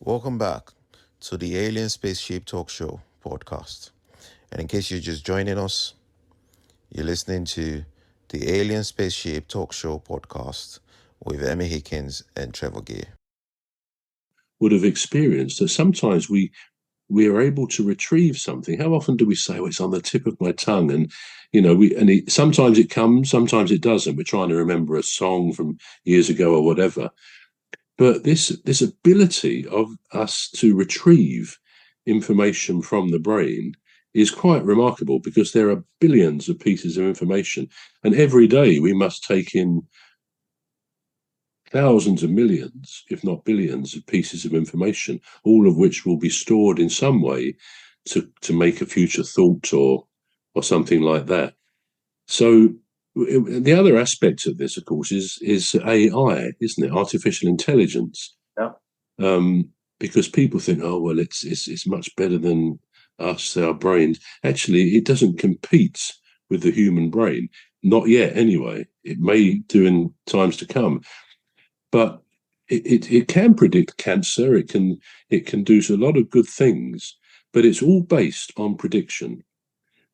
Welcome back to the Alien Spaceship Talk Show podcast. And in case you're just joining us, you're listening to the Alien Spaceship Talk Show podcast with Emmy, Hikins, and Trevor. Would have experienced that sometimes we are able to retrieve something. How often do we say, "Oh, it's on the tip of my tongue," and sometimes it comes, sometimes it doesn't. We're trying to remember a song from years ago or whatever. But this ability of us to retrieve information from the brain is quite remarkable, because there are billions of pieces of information, and every day we must take in thousands of millions, if not billions, of pieces of information, all of which will be stored in some way to make a future thought or something like that. So the other aspect of this, of course, is AI, isn't it? Artificial intelligence. Yeah. Because people think, oh well, it's much better than us, our brains. Actually, it doesn't compete with the human brain, not yet. Anyway, it may do in times to come, but it can predict cancer. It can do a lot of good things, but it's all based on prediction.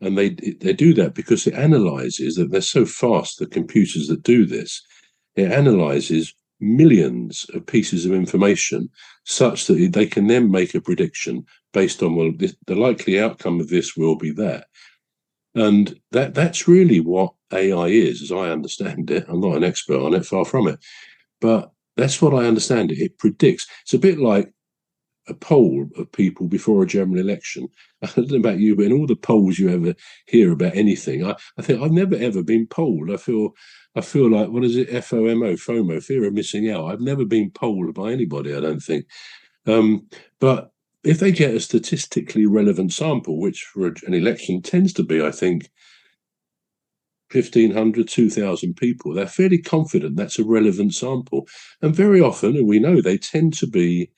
And they do that because it analyzes that. They're so fast, the computers that do this. It analyzes millions of pieces of information such that they can then make a prediction based on, well, the likely outcome of this will be that. And that's really what AI is, as I understand it. I'm not an expert on it, far from it. But that's what I understand it. It predicts. It's a bit like a poll of people before a general election. I don't know about you, but in all the polls you ever hear about anything, I think I've never ever been polled. I feel like, what is it? FOMO, fear of missing out. I've never been polled by anybody, I don't think. But if they get a statistically relevant sample, which for an election tends to be, I think, 1,500, 2,000 people, they're fairly confident that's a relevant sample. And very often, and we know, they tend to be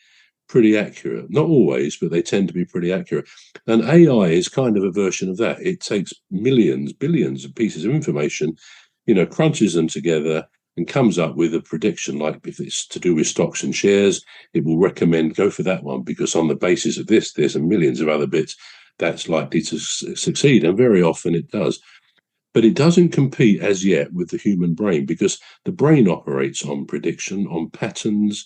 pretty accurate. Not always, but they tend to be pretty accurate. And AI is kind of a version of that. It takes millions, billions of pieces of information, crunches them together and comes up with a prediction. Like if it's to do with stocks and shares, it will recommend go for that one, because on the basis of this and millions of other bits, that's likely to succeed. And very often it does. But it doesn't compete as yet with the human brain, because the brain operates on prediction, on patterns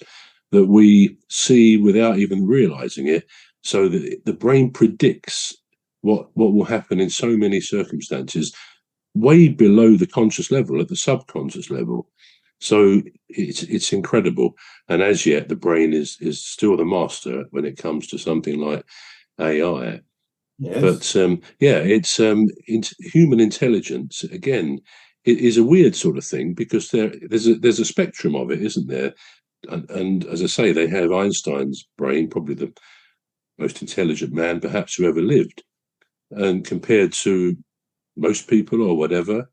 that we see without even realizing it. So that the brain predicts what will happen in so many circumstances, way below the conscious level, at the subconscious level. So it's incredible. And as yet, the brain is still the master when it comes to something like AI. Yes. But it's human intelligence. Again, it is a weird sort of thing, because there's a spectrum of it, isn't there? And as I say, they have Einstein's brain, probably the most intelligent man perhaps who ever lived, and compared to most people or whatever,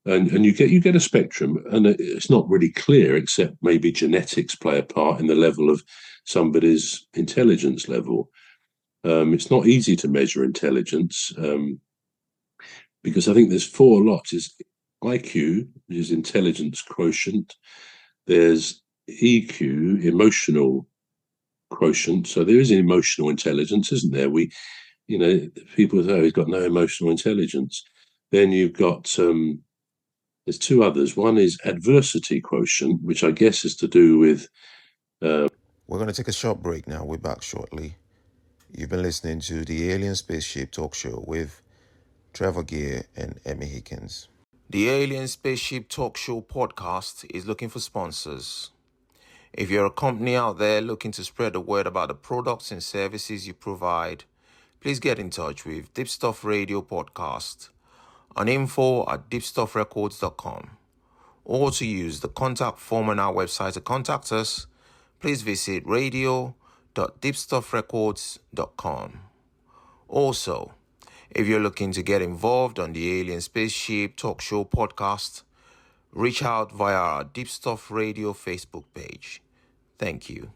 and you get a spectrum, and it's not really clear, except maybe genetics play a part in the level of somebody's intelligence level. It's not easy to measure intelligence, because I think there's four lots. Is IQ, which is intelligence quotient. There's EQ, emotional quotient. So there is an emotional intelligence, isn't there? People say, oh, he's got no emotional intelligence. Then you've got there's two others. One is adversity quotient, which I guess is to do with. We're going to take a short break now. We're back shortly. You've been listening to the Alien Spaceship Talk Show with Trevor and Emmy Hikins. The Alien Spaceship Talk Show podcast is looking for sponsors. If you're a company out there looking to spread the word about the products and services you provide, please get in touch with Deepstuff Radio Podcast on info@deepstuffrecords.com, or to use the contact form on our website to contact us, please visit radio.deepstuffrecords.com. Also, if you're looking to get involved on the Alien Spaceship Talk Show podcast, reach out via our Deepstuff Radio Facebook page. Thank you.